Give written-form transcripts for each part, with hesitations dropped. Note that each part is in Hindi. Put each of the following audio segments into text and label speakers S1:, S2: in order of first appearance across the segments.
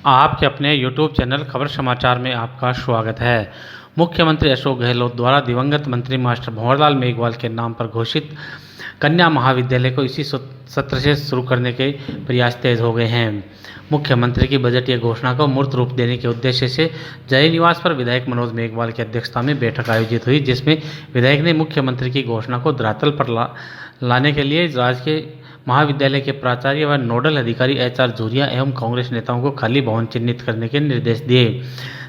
S1: आपके अपने YouTube चैनल खबर समाचार में आपका स्वागत है। मुख्यमंत्री अशोक गहलोत द्वारा दिवंगत मंत्री मास्टर भंवरलाल मेघवाल के नाम पर घोषित कन्या महाविद्यालय को इसी सत्र से शुरू करने के प्रयास तेज हो गए हैं। मुख्यमंत्री की बजटीय घोषणा को मूर्त रूप देने के उद्देश्य से जय निवास पर विधायक मनोज मेघवाल की अध्यक्षता में बैठक आयोजित हुई, जिसमें विधायक ने मुख्यमंत्री की घोषणा को धरातल पर लाने के लिए राजकीय महाविद्यालय के प्राचार्य व नोडल अधिकारी एचआर झूरिया एवं कांग्रेस नेताओं को खाली भवन चिन्हित करने के निर्देश दिए,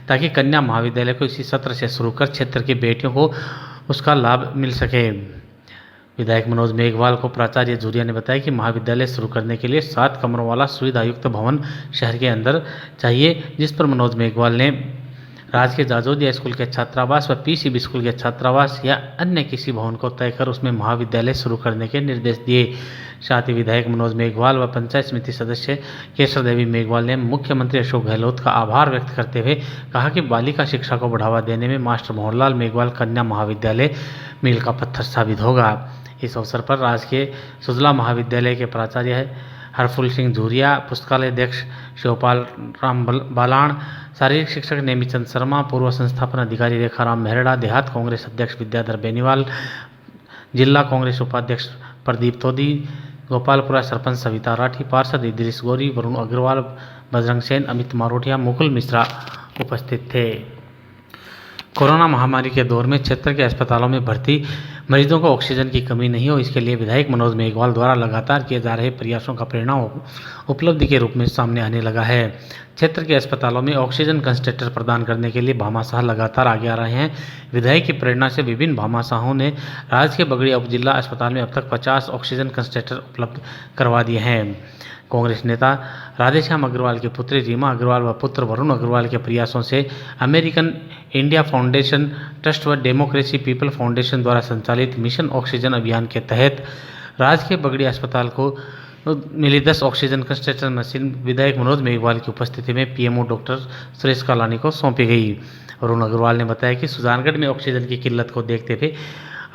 S1: ताकि कन्या महाविद्यालय को इसी सत्र से शुरू कर क्षेत्र की बेटियों को उसका लाभ मिल सके। विधायक मनोज मेघवाल को प्राचार्य झूरिया ने बताया कि महाविद्यालय शुरू करने के लिए 7 कमरों वाला सुविधायुक्त भवन शहर के अंदर चाहिए, जिस पर मनोज मेघवाल ने राजकीय जाजोदिया स्कूल के छात्रावास व पीसीबी स्कूल के छात्रावास या अन्य किसी भवन को तय कर उसमें महाविद्यालय शुरू करने के निर्देश दिए। साथ ही विधायक मनोज मेघवाल व पंचायत समिति सदस्य केसर देवी मेघवाल ने मुख्यमंत्री अशोक गहलोत का आभार व्यक्त करते हुए कहा कि बालिका शिक्षा को बढ़ावा देने में मास्टर भंवरलाल मेघवाल कन्या महाविद्यालय मील का पत्थर साबित होगा। इस अवसर पर राजकीय सुजला महाविद्यालय के प्राचार्य हरफुल सिंह झूरिया, पुस्तकालय अध्यक्ष शिवपाल राम बालाण, शारीरिक शिक्षक नेमीचंद शर्मा, पूर्व संस्थापन अधिकारी रेखाराम मेहरड़ा, देहात कांग्रेस अध्यक्ष विद्याधर बेनीवाल, जिला कांग्रेस उपाध्यक्ष प्रदीप तोदी, गोपालपुरा सरपंच सविता राठी, पार्षद इदरीस गोरी, वरुण अग्रवाल, बजरंग सेन, अमित मारोटिया, मुकुल मिश्रा उपस्थित थे। कोरोना महामारी के दौर में क्षेत्र के अस्पतालों में भर्ती मरीजों को ऑक्सीजन की कमी नहीं हो, इसके लिए विधायक मनोज मेघवाल द्वारा लगातार किए जा रहे प्रयासों का परिणाम उपलब्धि के रूप में सामने आने लगा है। क्षेत्र के अस्पतालों में ऑक्सीजन कंसंट्रेटर प्रदान करने के लिए भामाशाह लगातार आगे आ रहे हैं। विधायक की प्रेरणा से विभिन्न भामाशाहों ने राज्य के बगड़िया उप जिला अस्पताल में अब तक 50 ऑक्सीजन कंसंट्रेटर उपलब्ध करवा दिए हैं। कांग्रेस नेता राधेश्याम अग्रवाल की पुत्री रीमा अग्रवाल व पुत्र वरुण अग्रवाल के प्रयासों से अमेरिकन इंडिया फाउंडेशन ट्रस्ट व डेमोक्रेसी पीपल फाउंडेशन द्वारा संचालित मिशन ऑक्सीजन अभियान के तहत राज्य के बगड़िया अस्पताल को मिली 10 ऑक्सीजन कंसंट्रेटर मशीन विधायक मनोज मेघवाल की उपस्थिति में पीएमओ डॉक्टर सुरेश कालानी को सौंपी गई। वरुण अग्रवाल ने बताया कि सुजानगढ़ में ऑक्सीजन की किल्लत को देखते हुए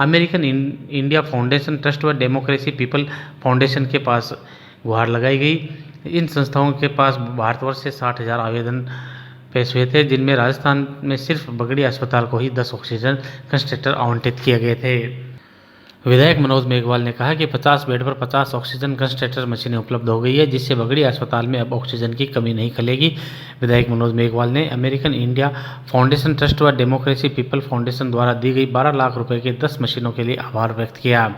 S1: अमेरिकन इंडिया फाउंडेशन ट्रस्ट व डेमोक्रेसी पीपल फाउंडेशन के पास गुहार लगाई गई। इन संस्थाओं के पास भारतवर्ष से 60,000 आवेदन पेश हुए थे, जिनमें राजस्थान में सिर्फ बगड़िया अस्पताल को ही 10 ऑक्सीजन कंसंट्रेटर आवंटित किए गए थे। विधायक मनोज मेघवाल ने कहा कि 50 बेड पर 50 ऑक्सीजन कंसंट्रेटर मशीनें उपलब्ध हो गई है, जिससे बगड़िया अस्पताल में अब ऑक्सीजन की कमी नहीं खलेगी। विधायक मनोज मेघवाल ने अमेरिकन इंडिया फाउंडेशन ट्रस्ट व डेमोक्रेसी पीपल फाउंडेशन द्वारा दी गई 12 लाख रुपए की 10 मशीनों के लिए आभार व्यक्त किया।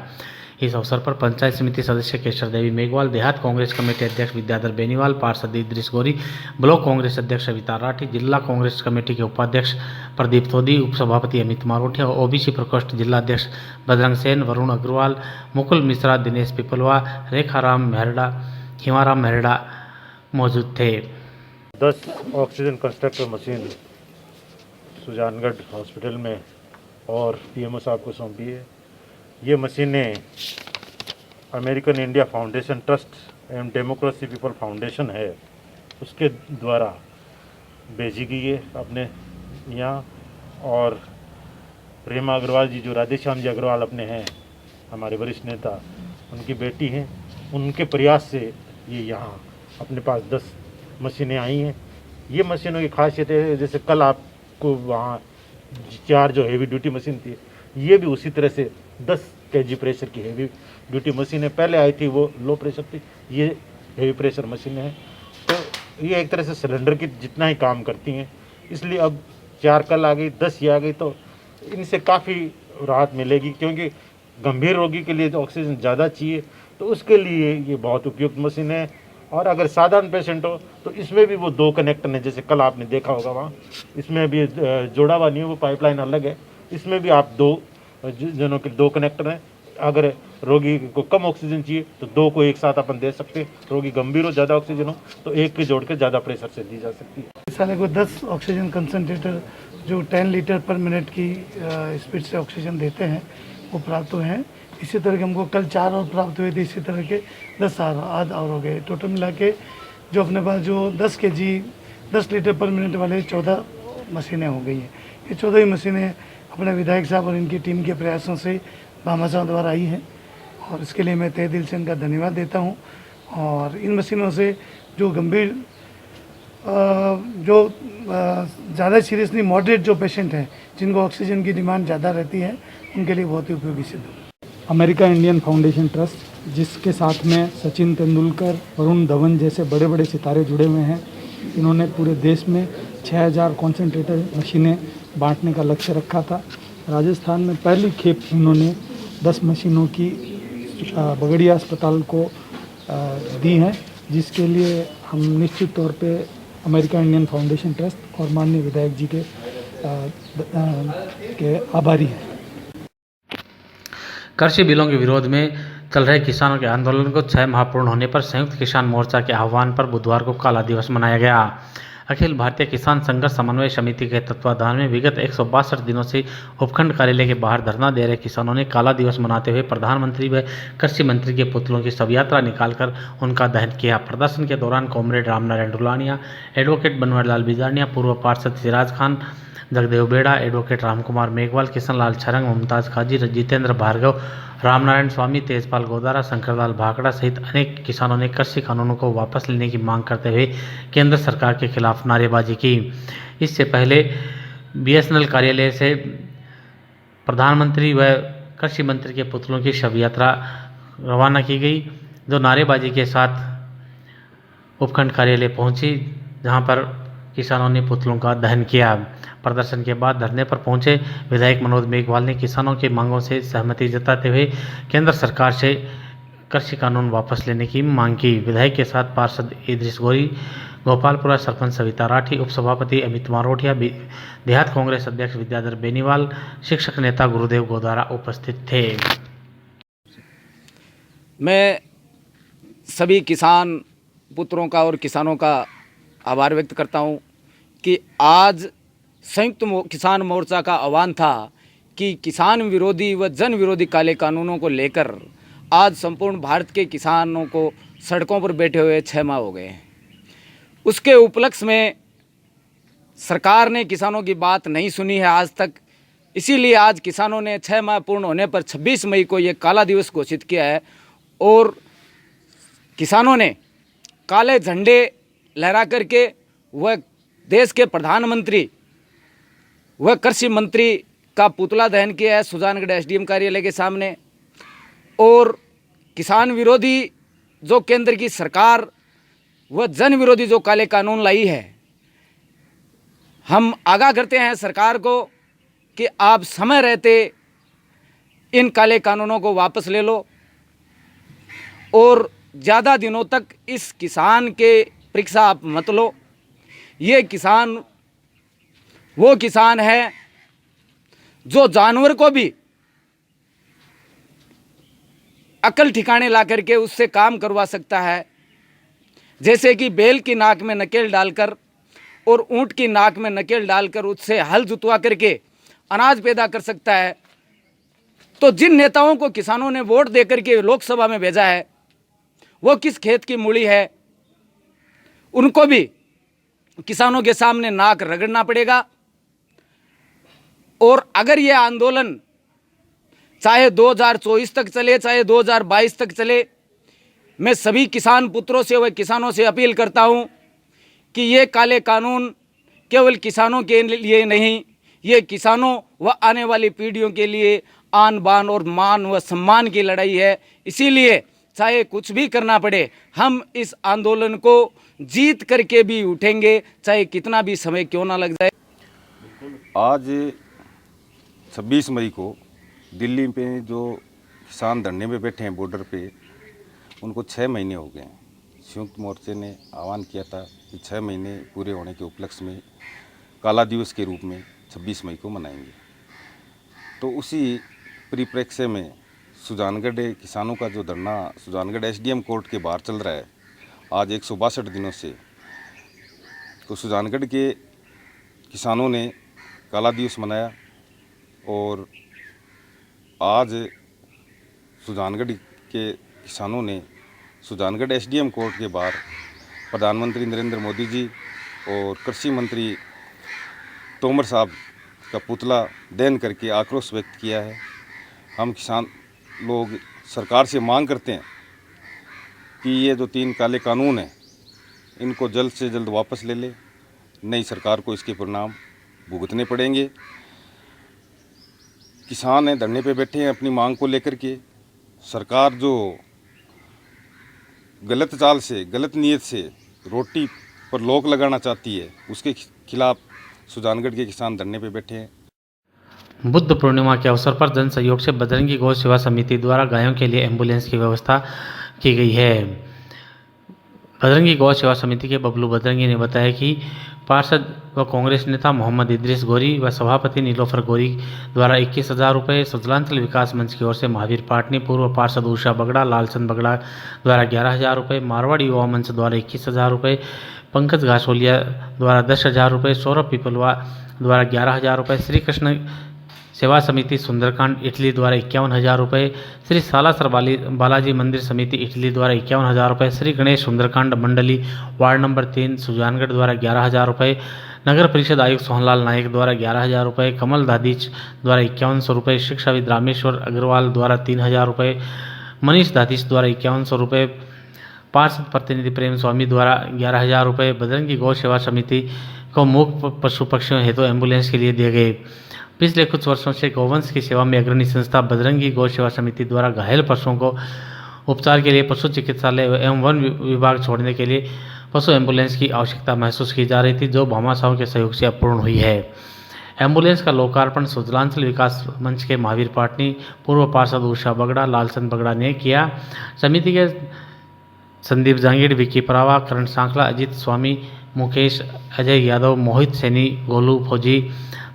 S1: इस अवसर पर पंचायत समिति सदस्य केसर देवी मेघवाल, देहात कांग्रेस कमेटी अध्यक्ष विद्याधर बेनीवाल, पार्षद इदरीस गोरी, ब्लॉक कांग्रेस अध्यक्ष सविता राठी, जिला कांग्रेस कमेटी के उपाध्यक्ष प्रदीप तोदी, उपसभापति अमित मारोटिया, ओबीसी प्रकोष्ठ जिला अध्यक्ष बजरंग सेन, वरुण अग्रवाल, मुकुल मिश्रा, दिनेश पिपलवा, रेखाराम मेहरड़ा, हिमाराम मेहरड़ा मौजूद थे।
S2: 10 oxygen concentrator machine Sujangarh hospital में और पीएमओ साहब को सौंपी है। ये मशीनें अमेरिकन इंडिया फाउंडेशन ट्रस्ट एवं डेमोक्रेसी पीपल फाउंडेशन है, उसके द्वारा भेजी गई है अपने यहाँ। और रीमा अग्रवाल जी, जो राधेश्याम जी अग्रवाल अपने हैं, हमारे वरिष्ठ नेता, उनकी बेटी हैं, उनके प्रयास से ये यहाँ अपने पास 10 मशीनें आई हैं। ये मशीनों की खासियत है, जैसे कल आपको वहाँ 4 जो हेवी ड्यूटी मशीन थी, ये भी उसी तरह से 10 kg प्रेशर की हेवी ड्यूटी मशीन है। पहले आई थी वो लो प्रेशर थी, ये हेवी प्रेशर मशीन है। तो ये एक तरह से सिलेंडर की जितना ही काम करती हैं, इसलिए अब 4 कल आ गई, 10 ये आ गई, तो इनसे काफ़ी राहत मिलेगी। क्योंकि गंभीर रोगी के लिए तो ऑक्सीजन ज़्यादा चाहिए, तो उसके लिए ये बहुत उपयुक्त मशीन है। और अगर साधारण पेशेंट हो तो इसमें भी वो 2 कनेक्टर हैं, जैसे कल आपने देखा होगा वहाँ, इसमें भी जोड़ा हुआ नहीं है, वो पाइपलाइन अलग है। इसमें भी आप 2 जनों के 2 कनेक्टर हैं। अगर रोगी को कम ऑक्सीजन चाहिए तो 2 को एक साथ अपन दे सकते हैं। रोगी गंभीर हो, ज़्यादा ऑक्सीजन हो तो एक के जोड़ के ज़्यादा प्रेशर से दी जा सकती है।
S3: इस साल को 10 ऑक्सीजन कंसंट्रेटर जो 10 लीटर पर मिनट की स्पीड से ऑक्सीजन देते हैं वो प्राप्त हुए हैं। इसी तरह के हमको कल 4 और प्राप्त हुए थे, इसी तरह के 10 आज और हो गए। टोटल मिला के जो अपने पास जो 10 kg 10 लीटर पर मिनट वाले 14 मशीनें हो गई हैं। ये 14 ही मशीनें अपने विधायक साहब और इनकी टीम के प्रयासों से भामाशाह द्वारा आई हैं, और इसके लिए मैं तहे दिल से इनका धन्यवाद देता हूं। और इन मशीनों से जो गंभीर जो ज़्यादा सीरियसली मॉडरेट जो पेशेंट हैं जिनको ऑक्सीजन की डिमांड ज़्यादा रहती है उनके लिए बहुत ही उपयोगी सिद्ध होगा।
S4: अमेरिका इंडियन फाउंडेशन ट्रस्ट जिसके साथ में सचिन तेंदुलकर, वरुण धवन जैसे बड़े बड़े सितारे जुड़े हुए हैं, इन्होंने पूरे देश में 6000 कॉन्सेंट्रेटर मशीनें बांटने का लक्ष्य रखा था। राजस्थान में पहली खेप इन्होंने 10 मशीनों की बगड़िया अस्पताल को दी हैं, जिसके लिए हम निश्चित तौर पे अमेरिका इंडियन फाउंडेशन ट्रस्ट और माननीय विधायक जी के आभारी हैं।
S1: कृषि बिलों के विरोध में चल रहे किसानों के आंदोलन को 6 माह पूर्ण होने पर संयुक्त किसान मोर्चा के आह्वान पर बुधवार को काला दिवस मनाया गया। अखिल भारतीय किसान संघर्ष समन्वय समिति के तत्वाधान में विगत 162 दिनों से उपखंड कार्यालय के बाहर धरना दे रहे किसानों ने काला दिवस मनाते हुए प्रधानमंत्री व कृषि मंत्री के पुतलों की शव यात्रा निकालकर उनका दहन किया। प्रदर्शन के दौरान कॉमरेड रामनारायण ढुलानिया, एडवोकेट बनवारीलाल बिजारनिया, पूर्व पार्षद सिराज खान, जगदेव बेड़ा, एडवोकेट रामकुमार मेघवाल, किशन लाल छरंग, मुमताज काजी, जितेंद्र भार्गव, रामनारायण स्वामी, तेजपाल गोदारा, शंकरलाल भाकड़ा सहित अनेक किसानों ने कृषि कानूनों को वापस लेने की मांग करते हुए केंद्र सरकार के खिलाफ नारेबाजी की। इससे पहले बीएसएनएल कार्यालय से प्रधानमंत्री व कृषि मंत्री के पुतलों की शव यात्रा रवाना की गई, जो नारेबाजी के साथ उपखंड कार्यालय पहुंची, जहां पर किसानों ने पुतलों का दहन किया। प्रदर्शन के बाद धरने पर पहुंचे विधायक मनोज मेघवाल ने किसानों की मांगों से सहमति जताते हुए केंद्र सरकार से कृषि कानून वापस लेने की मांग की। विधायक के साथ पार्षद इद्रिस गोरी, गोपालपुरा सरपंच सविता राठी, उपसभापति अमित मारोठिया, देहात कांग्रेस अध्यक्ष विद्याधर बेनीवाल, शिक्षक नेता गुरुदेव गोदारा उपस्थित थे।
S5: मैं सभी किसान पुत्रों का और किसानों का आभार व्यक्त करता हूं कि आज संयुक्त किसान मोर्चा का आह्वान था कि किसान विरोधी व जन विरोधी काले कानूनों को लेकर आज संपूर्ण भारत के किसानों को सड़कों पर बैठे हुए 6 माह हो गए हैं। उसके उपलक्ष्य में सरकार ने किसानों की बात नहीं सुनी है आज तक, इसीलिए आज किसानों ने 6 माह पूर्ण होने पर 26 मई को ये काला दिवस घोषित किया है और किसानों ने काले झंडे लहरा करके वह देश के प्रधानमंत्री वह कृषि मंत्री का पुतला दहन किया है सुजानगढ़ एसडीएम कार्यालय के सामने। और किसान विरोधी जो केंद्र की सरकार वह जन विरोधी जो काले कानून लाई है, हम आगाह करते हैं सरकार को कि आप समय रहते इन काले कानूनों को वापस ले लो और ज़्यादा दिनों तक इस किसान के परीक्षा आप मत लो। ये किसान वो किसान है जो जानवर को भी अकल ठिकाने ला करके उससे काम करवा सकता है, जैसे कि बैल की नाक में नकेल डालकर और ऊंट की नाक में नकेल डालकर उससे हल जुतवा करके अनाज पैदा कर सकता है। तो जिन नेताओं को किसानों ने वोट दे करके लोकसभा में भेजा है वो किस खेत की मूली है, उनको भी किसानों के सामने नाक रगड़ना पड़ेगा। और अगर ये आंदोलन चाहे 2024 तक चले चाहे 2022 तक चले, मैं सभी किसान पुत्रों से व किसानों से अपील करता हूं कि ये काले कानून केवल किसानों के लिए नहीं, ये किसानों व आने वाली पीढ़ियों के लिए आन बान और मान व सम्मान की लड़ाई है। इसीलिए चाहे कुछ भी करना पड़े हम इस आंदोलन को जीत करके भी उठेंगे, चाहे कितना भी समय क्यों ना लग जाए।
S6: आज 26 मई को दिल्ली में जो किसान धरने में बैठे हैं बॉर्डर पे, उनको 6 महीने हो गए। संयुक्त मोर्चे ने आह्वान किया था कि 6 महीने पूरे होने के उपलक्ष्य में काला दिवस के रूप में 26 मई को मनाएंगे। तो उसी परिप्रेक्ष्य में सुजानगढ़ किसानों का जो धरना सुजानगढ़ एसडीएम कोर्ट के बाहर चल रहा है आज 162 दिनों से, तो सुजानगढ़ के किसानों ने काला दिवस मनाया और आज सुजानगढ़ के किसानों ने सुजानगढ़ एसडीएम कोर्ट के बाहर प्रधानमंत्री नरेंद्र मोदी जी और कृषि मंत्री तोमर साहब का पुतला दहन करके आक्रोश व्यक्त किया है। हम किसान लोग सरकार से मांग करते हैं कि ये जो 3 काले कानून हैं इनको जल्द से जल्द वापस ले ले, नई सरकार को इसके परिणाम भुगतने पड़ेंगे। किसान हैं धरने पे बैठे हैं अपनी मांग को लेकर के। सरकार जो गलत चाल से, गलत नीयत से रोटी पर रोक लगाना चाहती है, उसके खिलाफ सुजानगढ़ के किसान धरने पे बैठे हैं।
S1: बुद्ध पूर्णिमा के अवसर पर जन सहयोग से बजरंगी गौ सेवा समिति द्वारा गायों के लिए एम्बुलेंस की व्यवस्था की गई है। बजरंगी गौ सेवा समिति के बबलू बजरंगी ने बताया कि पार्षद व कांग्रेस नेता मोहम्मद इद्रिस गोरी व सभापति नीलोफर गोरी द्वारा 21,000 रुपये, सुजलांचल विकास मंच की ओर से महावीर पाटनी, पूर्व पार्षद उषा बगड़ा, लालचंद बगड़ा द्वारा 11,000 रुपये, मारवाड़ी युवा मंच द्वारा 21,000 रुपये, पंकज घासोलिया द्वारा 10,000 रुपये, सौरभ पिपलवा द्वारा 11,000 रुपये, श्री कृष्ण सेवा समिति सुंदरकांड इटली द्वारा 51,000 रुपये, श्री सालासर बालाजी मंदिर समिति इटली द्वारा 51,000 रुपये, श्री गणेश सुंदरकांड मंडली वार्ड नंबर 3 सुजानगढ़ द्वारा 11,000 रुपये, नगर परिषद आयुक्त सोहनलाल नायक द्वारा 11,000 रुपये, कमल दादीच द्वारा 5100 रुपये, शिक्षाविद रामेश्वर अग्रवाल द्वारा 3,000 रुपये, मनीष दादीच द्वारा 5100 रुपये, पार्षद प्रतिनिधि प्रेम स्वामी द्वारा 11,000 रुपये। बजरंगी गौ सेवा समिति को मूक पशु पक्षियों हेतु एम्बुलेंस के लिए दिए गए। पिछले कुछ वर्षों से गौवंश की सेवा में अग्रणी संस्था बजरंगी गौ सेवा समिति द्वारा घायल पशुओं को उपचार के लिए पशु चिकित्सालय एवं वन विभाग छोड़ने के लिए पशु एम्बुलेंस की आवश्यकता महसूस की जा रही थी, जो भामाशाहों के सहयोग से अपूर्ण हुई है। एम्बुलेंस का लोकार्पण सुजलांचल विकास मंच के महावीर पाटनी, पूर्व पार्षद उषा बगड़ा, लालचंद बगड़ा ने किया। समिति के संदीप जांगीड़, विकी परावा, करण सांखला, अजीत स्वामी, मुकेश, अजय यादव, मोहित सैनी, गोलू फौजी,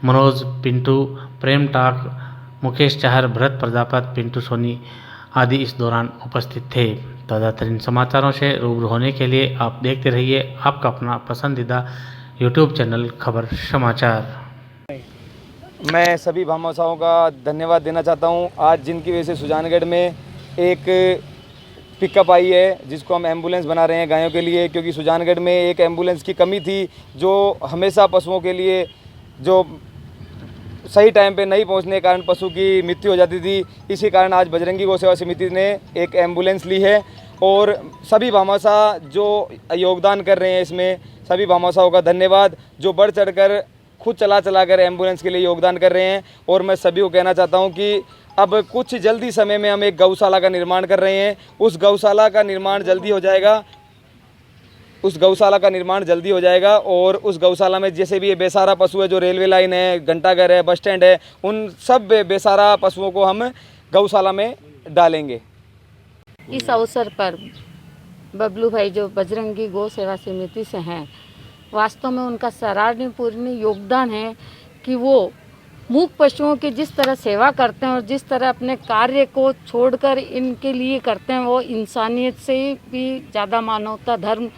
S1: मनोज, पिंटू, प्रेम टाक, मुकेश चाहर, भरत प्रजापत, पिंटू सोनी आदि इस दौरान उपस्थित थे। ताज़ातरीन समाचारों से रूबरू होने के लिए आप देखते रहिए आपका अपना पसंदीदा यूट्यूब चैनल खबर समाचार।
S5: मैं सभी भामाशाहों का धन्यवाद देना चाहता हूं, आज जिनकी वजह से सुजानगढ़ में एक पिकअप आई है, जिसको हम एम्बुलेंस बना रहे हैं गायों के लिए, क्योंकि सुजानगढ़ में एक एम्बुलेंस की कमी थी, जो हमेशा पशुओं के लिए जो सही टाइम पे नहीं पहुंचने के कारण पशु की मृत्यु हो जाती थी। इसी कारण आज बजरंगी गौ सेवा समिति ने एक एम्बुलेंस ली है और सभी भामाशाह जो योगदान कर रहे हैं इसमें, सभी भामाशाहों का धन्यवाद, जो बढ़ चढ़कर खुद चला कर एम्बुलेंस के लिए योगदान कर रहे हैं। और मैं सभी को कहना चाहता हूं कि अब कुछ जल्दी समय में हम एक गौशाला का निर्माण कर रहे हैं, उस गौशाला का निर्माण जल्दी हो जाएगा, और उस गौशाला में जैसे भी ये बेसहारा पशु है, जो रेलवे लाइन है, घंटाघर है, बस स्टैंड है, उन सब बेसहारा पशुओं को हम गौशाला में डालेंगे।
S7: इस अवसर पर बबलू भाई जो बजरंगी गौ सेवा समिति से हैं, वास्तव में उनका सराहनीय योगदान है कि वो मूक पशुओं की जिस तरह सेवा करते हैं और जिस तरह अपने कार्य को छोड़कर इनके लिए करते हैं, वो इंसानियत से भी ज़्यादा मानवता धर्म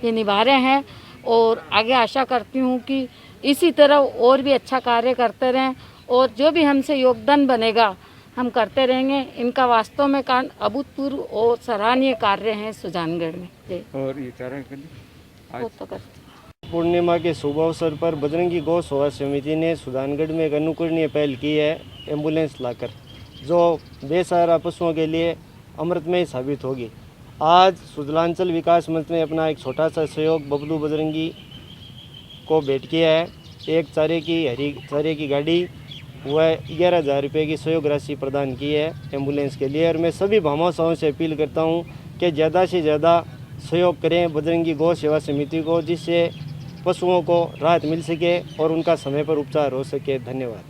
S7: ये निभा रहे हैं। और आगे आशा करती हूँ कि इसी तरह और भी अच्छा कार्य करते रहें, और जो भी हमसे योगदान बनेगा हम करते रहेंगे। इनका वास्तव में कारण अभूतपूर्व और सराहनीय कार्य हैं सुजानगढ़ में।
S5: और ये
S7: वो तो करते
S8: पूर्णिमा के शुभ अवसर पर बजरंगी गौ सेवा समिति ने सुजानगढ़ में एक अनुकरणीय पहल की है, एम्बुलेंस लाकर, जो बेसहारा पशुओं के लिए अमृतमय साबित होगी। आज सुजलांचल विकास मंच ने अपना एक छोटा सा सहयोग बबलू बजरंगी को भेंट किया है। एक चारे की गाड़ी व 11,000 रुपये की सहयोग राशि प्रदान की है एम्बुलेंस के लिए। और मैं सभी भामाशाहों से अपील करता हूं कि ज़्यादा से ज़्यादा सहयोग करें बजरंगी गौ सेवा समिति को, जिससे पशुओं को राहत मिल सके और उनका समय पर उपचार हो सके। धन्यवाद।